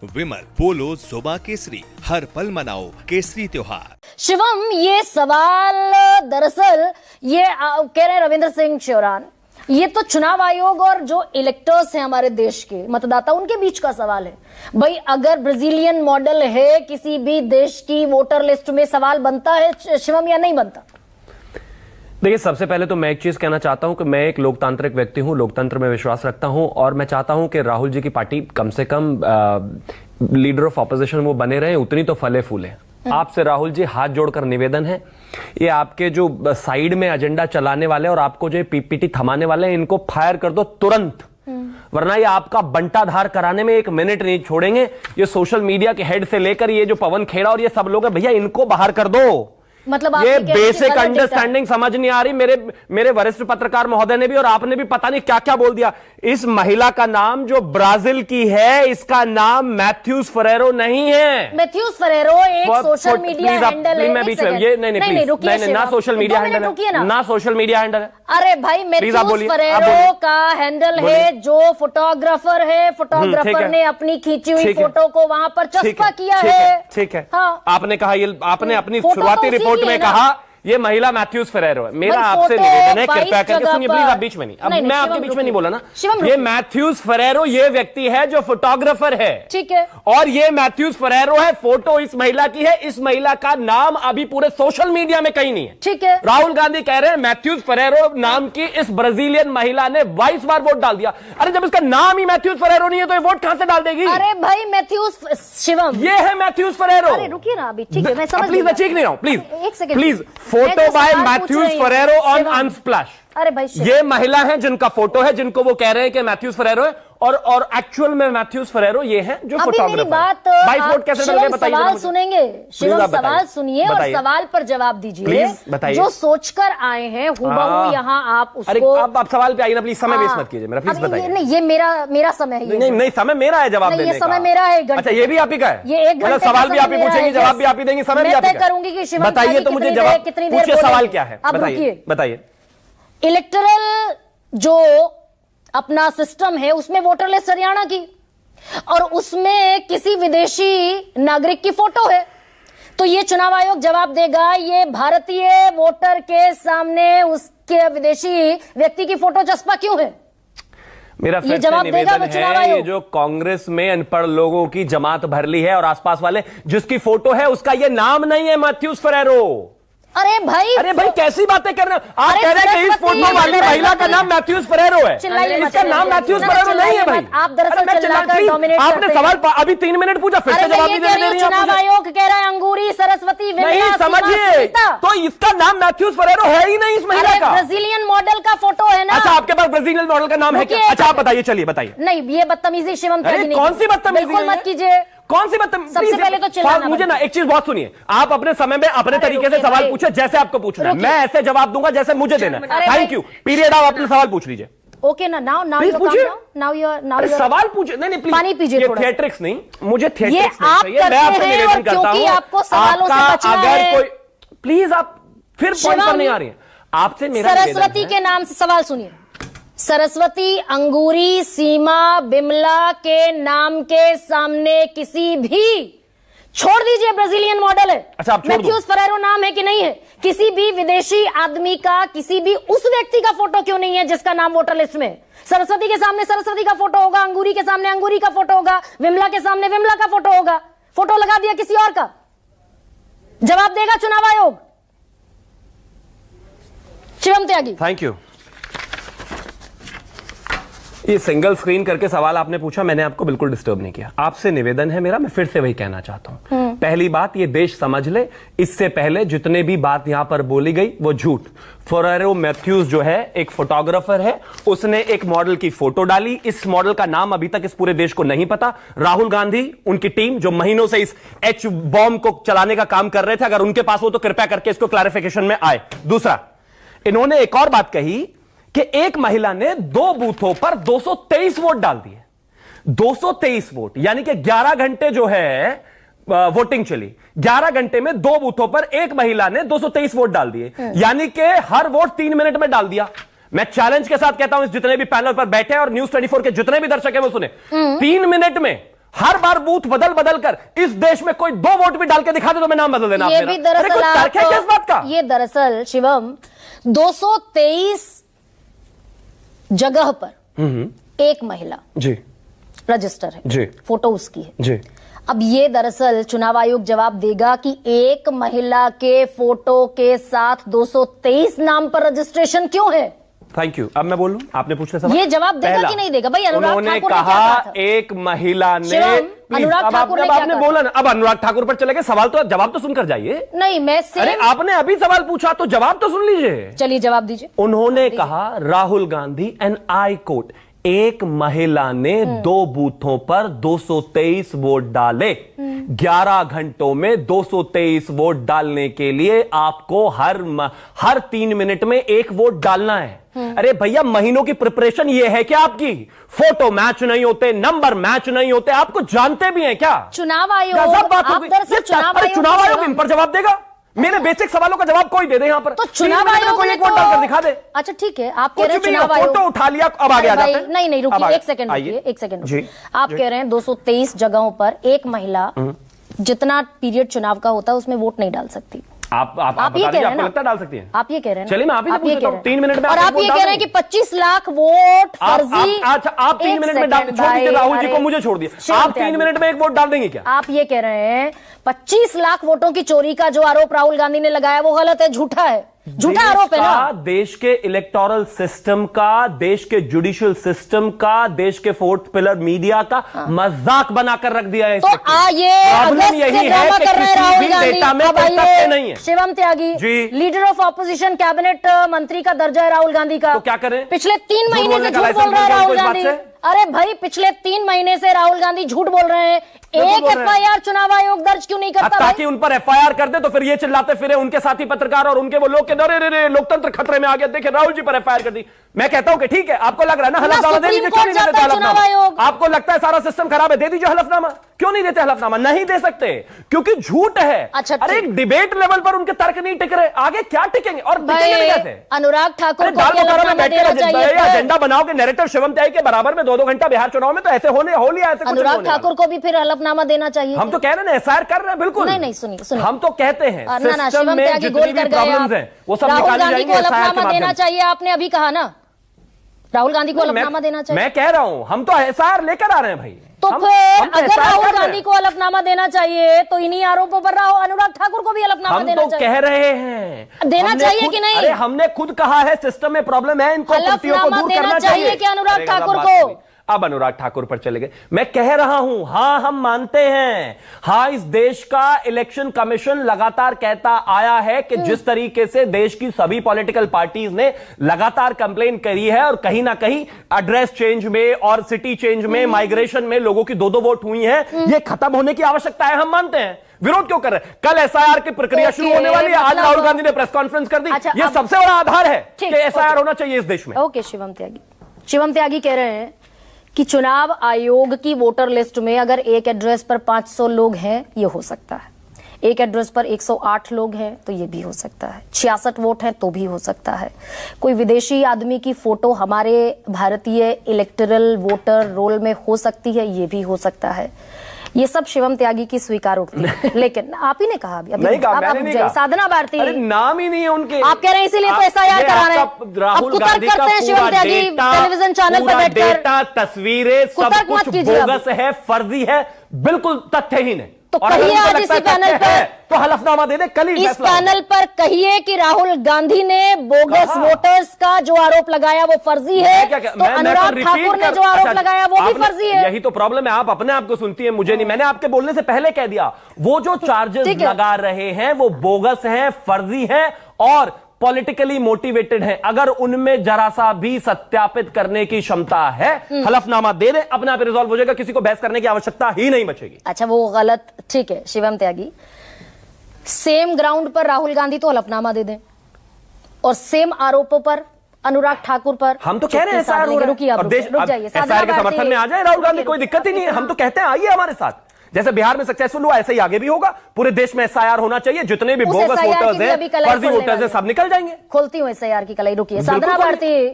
विमल बोलो जुबा केसरी, हर पल मनाओ केसरी त्योहार। शिवम, ये सवाल दरअसल ये कह रहे हैं रविंद्र सिंह चौरान, ये तो चुनाव आयोग और जो इलेक्टर्स हैं हमारे देश के मतदाता उनके बीच का सवाल है। भाई अगर ब्राजीलियन मॉडल है किसी भी देश की वोटर लिस्ट में, सवाल बनता है शिवम या नहीं बनता? देखिए, सबसे पहले तो मैं एक चीज कहना चाहता हूं कि मैं एक लोकतांत्रिक व्यक्ति हूं, लोकतंत्र में विश्वास रखता हूं और मैं चाहता हूं कि राहुल जी की पार्टी कम से कम लीडर ऑफ ऑपोजिशन वो बने रहे, उतनी तो फले फूले। आपसे राहुल जी हाथ जोड़कर निवेदन है, ये आपके जो साइड में एजेंडा चलाने वाले और आपको जो पीपीटी थमाने वाले हैं, इनको फायर कर दो तुरंत, वरना ये आपका बंटाधार कराने में एक मिनट नहीं छोड़ेंगे। ये सोशल मीडिया के हेड से लेकर ये जो पवन खेड़ा और ये सब लोग हैं, भैया इनको बाहर कर दो। मतलब ये बेसिक अंडरस्टैंडिंग समझ नहीं आ रही। मेरे वरिष्ठ पत्रकार महोदय ने भी और आपने भी पता नहीं क्या क्या बोल दिया। इस महिला का नाम जो ब्राजील की है, इसका नाम मैथ्यूज फरेरो नहीं है। मैथ्यूज फरेरो एक सोशल मीडिया हैंडल है। मैं बीच में ये नहीं, ना सोशल मीडिया हैंडल है, ना सोशल मीडिया हैंडल है। अरे भाई, मैथ्यूज फरेरो का हैंडल है जो फोटोग्राफर है, फोटोग्राफर ने अपनी खींची हुई फोटो को वहां पर चस्पा किया है। ठीक है, हाँ। आपने कहा, ये आपने अपनी शुरुआती रिपोर्ट में कहा ये महिला मैथ्यूज फरेरो है। मेरा आपसे निवेदन है, कृपया करके सुनिए प्लीज, आप बीच में नहीं, अब मैं आपके बीच में नहीं बोला ना। ये मैथ्यूज फरेरो ये व्यक्ति है जो फोटोग्राफर है, ठीक है, और ये मैथ्यूज फरेरो है, फोटो इस महिला की है। इस महिला का नाम अभी पूरे सोशल मीडिया में कहीं नहीं है, ठीक है। राहुल गांधी कह रहे हैं मैथ्यूज फरेरो नाम की इस ब्राजीलियन महिला ने 22 बार वोट डाल दिया। अरे जब इसका नाम ही मैथ्यूज फरेरो नहीं है तो ये वोट कहां से डाल देगी? अरे भाई, मैथ्यूज शिवम ये है मैथ्यूज फरेरो। अरे रुकिए ना अभी, ठीक है, मैं समझ प्लीज, मैं चीख नहीं रहा हूं, प्लीज एक second please. Photo by Matheus Ferrero on Unsplash. अरे भाई, ये महिला है जिनका फोटो है, जिनको वो कह रहे हैं कि मैथ्यूज फरेरो है, और एक्चुअल में मैथ्यूज फरेरो ये है जो फोटोग्राफर। बात 22 वोट कैसे डल गए बताइए? सवाल सुनेंगे शिवम, सवाल सुनिए और सवाल पर जवाब दीजिए। जो सोचकर आए हैं हुबहू यहाँ आप उसको। अरे आप सवाल पे आइए ना प्लीज, समय वेस्ट मत कीजिए मेरा, प्लीज बताइए। नहीं, ये मेरा समय है। नहीं, समय मेरा है जवाब देने का। ये समय मेरा है। अच्छा, ये भी आप ही का है? ये 1 घंटे सवाल भी आप ही पूछेंगे, जवाब भी आप ही देंगे, समय भी आप ही का। करूंगी कि शिवम बताइए तो मुझे जवाब, पूछिए सवाल क्या है, बताइए। इलेक्टरल जो अपना सिस्टम है उसमें वोटर लिस्ट हरियाणा की, और उसमें किसी विदेशी नागरिक की फोटो है, तो ये चुनाव आयोग जवाब देगा ये भारतीय वोटर के सामने उसके विदेशी व्यक्ति की फोटो चस्पा क्यों है? मेरा फिर से निवेदन है, ये जो कांग्रेस में अनपढ़ लोगों की जमात भर ली है और आसपास वाले, जिसकी फोटो है उसका ये नाम नहीं है मैथ्यूज फरेरो। अरे भाई कैसी बातें कर रहे हैं आप? कह रहे हैं कि इस फोटो वाली महिला का नाम मैथ्यूज फरेरो है, इसका नाम मैथ्यूज फरेरो नहीं है। भाई आप दरअसल आपने सवाल अभी 3 मिनट पूछा, फिर से जवाब नहीं दे रही है। चुनाव आयोग कह रहा है अंगूरी, सरस्वती, नहीं समझिए, तो इसका नाम मैथ्यूज फरेरो है ही नहीं इस महिला का। ब्राजीलियन मॉडल का फोटो है ना। अच्छा, आपके पास ब्राजीलियन मॉडल का नाम है क्या? अच्छा आप बताइए, चलिए बताइए। नहीं, ये बदतमीजी शिवम कौन सी बदतमीजी मत कीजिए, कौन सी बदतमीजी? सबसे पहले तो चिल्लाना मुझे ना एक चीज बहुत सुनिए, आप अपने समय में अपने तरीके से सवाल पूछे, जैसे आपको पूछना है, मैं ऐसे जवाब दूंगा जैसे मुझे देना है। Thank you, period. आप अपने सवाल पूछ लीजिए। ओके ना, नाउ सवाल पूछिए। नहीं प्लीज, पानी पीजिए थोड़ा। थिएट्रिक्स नहीं, मुझे थिएट्रिक्स नहीं चाहिए। मैं आपसे निवेदन करता हूं, आपको सवालों से बचना है। अगर कोई प्लीज, आप फिर पॉइंट पर नहीं आ रही हैं। आपसे मेरा सरस्वती के नाम से सवाल सुनिए। सरस्वती, अंगूरी, सीमा, बिमला के नाम के सामने किसी भी, छोड़ दीजिए ब्राजीलियन मॉडल है, अच्छा आप मैथ्यूज फरेरो नाम है कि नहीं है, किसी भी विदेशी आदमी का, किसी भी उस व्यक्ति का फोटो क्यों नहीं है जिसका नाम वोटर लिस्ट में? सरस्वती के सामने सरस्वती का फोटो होगा, अंगूरी के सामने अंगूरी का फोटो होगा, विमला के सामने विमला का फोटो होगा, फोटो लगा दिया किसी और का। जवाब देगा चुनाव आयोग। शिवम त्यागी, थैंक यू। ये सिंगल स्क्रीन करके सवाल आपने पूछा, मैंने आपको बिल्कुल डिस्टर्ब नहीं किया। आपसे निवेदन है मेरा, मैं फिर से वही कहना चाहता हूं। पहली बात, ये देश समझ ले, इससे पहले जितने भी बात यहां पर बोली गई वो झूठ। फरेरो मैथ्यूज जो है एक फोटोग्राफर है, उसने एक मॉडल की फोटो डाली। इस मॉडल का नाम अभी तक इस पूरे देश को नहीं पता। राहुल गांधी, उनकी टीम जो महीनों से इस एच बॉम्ब को चलाने का काम कर रहे थे, अगर उनके पास हो तो कृपया करके इसको क्लैरिफिकेशन में आए। दूसरा, इन्होंने एक और बात कही कि एक महिला ने 2 बूथों पर 223 वोट डाल दिए। 223 वोट, यानी कि 11 घंटे जो है वोटिंग चली, 11 घंटे में 2 बूथों पर एक महिला ने 223 वोट डाल दिए, यानी कि हर वोट 3 मिनट में डाल दिया। मैं चैलेंज के साथ कहता हूं, इस जितने भी पैनल पर बैठे हैं और न्यूज़ 24 के जितने भी दर्शक हैं वो सुने, 3 मिनट में हर बार बूथ बदल बदल कर इस देश में कोई 2 वोट भी डाल के दिखा दे तो मैं नाम बदल देना। ये भी दरअसल तर्क है क्या इस बात का? ये दरअसल शिवम 223 जगह पर एक महिला जी रजिस्टर है जी, फोटो उसकी है जी। अब ये दरअसल चुनाव आयोग जवाब देगा कि एक महिला के फोटो के साथ 223 नाम पर रजिस्ट्रेशन क्यों है। Thank you. अब मैं बोलूं, आपने पूछा सवाल, ये जवाब देगा कि नहीं देगा भाई? अनुराग उन्होंने ठाकुर ने क्या कहा कहा था? एक महिला ने, अनुराग ठाकुर ने क्या आपने कहा? बोला ना, अब अनुराग ठाकुर पर चले गए, सवाल तो जवाब तो सुनकर जाइए। नहीं मैं अरे आपने अभी सवाल पूछा तो जवाब तो सुन लीजिए। चलिए जवाब दीजिए। उन्होंने कहा Rahul Gandhi and I quote, एक महिला ने 2 बूथों पर 223 वोट डाले। 11 घंटों में 223 वोट डालने के लिए आपको हर 3 मिनट में 1 वोट डालना है। अरे भैया महीनों की प्रिपरेशन ये है क्या आपकी? फोटो मैच नहीं होते, नंबर मैच नहीं होते, आपको जानते भी हैं क्या? चुनाव आयोग, गजब बात हो आप गई। दरअसल चुनाव आयोग इन पर जवाब देगा? मेरे बेसिक सवालों का जवाब कोई दे दे यहां पर। तो चुनाव आयोग कोई ने एक वोट डालकर दिखा दे। अच्छा ठीक है, आप कह रहे हैं कुछ भी नहीं, चुनाव आयोग फोटो उठा लिया, अब आगे आ जाते हैं। नहीं अब रुकिए, आ- एक सेकंड रुकिए, आइए। एक सेकंड जी, रुकिए। आप कह रहे हैं 223 जगहों पर एक महिला जितना पीरियड चुनाव का होता है उसमें वोट नहीं डाल सकती। आप ये बता कह दीजिए, रहे हैं आपको ना? लगता है डाल सकती हैं? आप ये कह रहे हैं ना? चलिए मैं आप ही से ये पूछता कह हूं, रहे हैं। 3 मिनट में और आप आप वोट ये डाल कह रहे हैं कि देंगे? 25 लाख वोट फर्जी। अच्छा आप 3 एक मिनट में डाल सेकंड छोड़ दीजिए, भाई, राहुल जी को अरे, मुझे छोड़ दिए। शिव आप 3 त्यागी। मिनट में 1 वोट डाल देंगे क्या? आप ये कह रहे हैं 25 लाख वोटों की चोरी का जो आरोप राहुल गांधी ने लगाया वो गलत है, झूठा है, झूठा आरोप है ना? देश के इलेक्टोरल सिस्टम का, देश के जुडिशियल सिस्टम का, देश के 4th पिलर मीडिया का मजाक बनाकर रख दिया है इस तो व्यक्ति ने। ये प्रॉब्लम अगस्त से यही है ड्रामा कि कर रहे हैं किसी राहुल भी गांधी। डेटा में अब कोई तथ्य आइए, नहीं है। शिवम त्यागी, जी। लीडर ऑफ ऑपोजिशन कैबिनेट मंत्री का दर्जा है राहुल गांधी का। तो क्या करें? पिछले 3 झूठ महीने से बोलने का झूठ बोल लाइसेंस रहे हैं मिल गया राहुल इनको इस गांधी। बात से? अरे भाई पिछले 3 महीने से राहुल गांधी झूठ बोल रहे हैं। एक बोल रहे हैं। FIR चुनाव आयोग दर्ज क्यों नहीं करता ताकि उन पर FIR कर दे तो फिर ये चिल्लाते फिरे उनके साथी पत्रकार और उनके वो लोग के अरे रे लोकतंत्र खतरे में आ गया, देखिए राहुल जी पर FIR कर दी। मैं कहता हूं कि ठीक है, आपको लग रहा है ना हलफनामा दे दीजिए, क्यों नहीं देते हलफनामा? आपको लगता है सारा सिस्टम खराब है, दे दीजिए हलफनामा। क्यों नहीं देते हलफनामा? नहीं दे सकते क्योंकि झूठ है। अच्छा, अरे एक डिबेट लेवल पर उनके तर्क नहीं टिक रहे, आगे क्या टिकेंगे? और टिकेंगे भी कैसे? अनुराग ठाकुर अरे को दाल भी बघारा में हलफनामा बैठ देना के चाहिए था। एजेंडा बनाओगे नैरेटिव शिवम त्यागी के बराबर में 2-2 घंटा बिहार चुनाव में, तो ऐसे होने हो लिया, ऐसे कुछ नहीं अनुराग होने वाला। ठाकुर को भी फिर हलफनामा देना चाहिए। हम तो कह रहे हैं SIR कर रहे हैं, बिल्कुल नहीं सुनिए हम तो कहते हैं ना सिस्टम शिवम में त्यागी जितनी गोल भी कर गए प्रॉब्लम्स आप। हैं वो सब राहुल निकाली गांधी को जाएंगी SIR के हलफनामा माध्यम देना से। चाहिए, आपने अभी कहा ना राहुल गांधी को हलफनामा देना चाहिए। मैं कह रहा हूं हम तो SIR लेकर आ रहे हैं भाई। तो हम फिर तो अगर SIR राहुल कर रहे गांधी हैं। को हलफनामा देना चाहिए तो इन्हीं आरोपों पर अनुराग ठाकुर को भी हलफनामा हम देना तो चाहिए। कह रहे हैं देना हमने चाहिए खुद- कि नहीं? अरे हमने खुद कहा है सिस्टम में प्रॉब्लम है, इनको त्रुटियों को हलफनामा दूर देना करना चाहिए चाहिए कि अनुराग अरे गजब ठाकुर बात को? हो गई। अब अनुराग ठाकुर पर चले गए। मैं कह रहा हूं हां हम मानते हैं, हां इस देश का इलेक्शन कमीशन लगातार कहता आया है कि जिस तरीके से देश की सभी पॉलिटिकल पार्टीज ने लगातार कंप्लेन करी है और कहीं ना कहीं एड्रेस चेंज में और सिटी चेंज में, माइग्रेशन में लोगों की 2-2 वोट हुई है, ये खत्म होने की आवश्यकता है, हम मानते हैं। विरोध क्यों कर रहे हैं? कल SIR की प्रक्रिया शुरू होने वाली है, आज मतलब- राहुल गांधी ने प्रेस कॉन्फ्रेंस कर दी। अच्छा, ये अब- सबसे बड़ा आधार है ठीक, कि SIR ओके। होना चाहिए इस देश में। ओके शिवम त्यागी कह रहे हैं कि चुनाव आयोग की वोटर लिस्ट में अगर एक एड्रेस पर 500 लोग हैं ये हो सकता है, एक एड्रेस पर 108 लोग हैं तो ये भी हो सकता है, 66 वोट हैं तो भी हो सकता है, कोई विदेशी आदमी की फोटो हमारे भारतीय इलेक्टोरल वोटर रोल में हो सकती है, ये भी हो सकता है। ये सब शिवम त्यागी की स्वीकारोक्ति है। लेकिन आप ही ने कहा अभी नहीं कहा, अब मैंने नहीं जय कहा। साधना भारती, अरे नाम ही नहीं है उनके। आप कह रहे हैं इसीलिए तो SIR करा रहे हैं। राहुल अब कुतर्क गांधी का करते हैं शिवम पूरा त्यागी डेटा, टेलीविजन चैनल पर पूरा बैठकर। डेटा, तस्वीरें सब कुतर्क मत कुछ कीजिए अब। बोगस है, फर्जी है, बिल्कुल तथ्यहीन है। तो और अगर कहिए उनको आज लगता है इसी पैनल तथ्य है, पर, तो हलफनामा दे दे, कल ही इस फैसला होगा। पैनल पर कहिए कि राहुल गांधी ने बोगस कहा। वोटर्स का जो आरोप लगाया वो फर्जी है, तो अनुराग ठाकुर ने जो आरोप लगाया वो भी फर्जी है। यही तो प्रॉब्लम है, आप अपने आप को सुनती है, मुझे नहीं। मैंने आपके बोलने से पहले कह दिया, वो जो चार्जेस ठीक है। लगा रहे हैं वो बोगस हैं, फर्जी हैं और पॉलिटिकली मोटिवेटेड है। अगर उनमें जरा सा भी सत्यापित करने की क्षमता है, हलफनामा दे दे, अपने आप रिजॉल्व हो जाएगा, किसी को बहस करने की आवश्यकता ही नहीं बचेगी। अच्छा वो गलत, ठीक है शिवम त्यागी, सेम ग्राउंड पर राहुल गांधी तो हलफनामा दे दें और सेम आरोपों पर अनुराग ठाकुर पर हम तो कह रहे हैं SIR हो रहा है। रुकिए, आप और देश रुक जाइए, अब SIR के समर्थन में आ जाए राहुल गांधी, कोई दिक्कत ही नहीं है। हम तो कहते हैं आइए हमारे साथ, जैसे बिहार में सक्सेसफुल हुआ ऐसे ही आगे भी होगा। पूरे देश में SIR होना चाहिए, जितने भी उस बोगस SIR की वोटर्स भी हैं, अभी कलाई फर्जी खोलने वोटर्स हैं, वाले सब निकल जाएंगे। खोलती हूँ SIR की कलाई, रुकिए। बिल्कुल साधना खोलिए। भारती,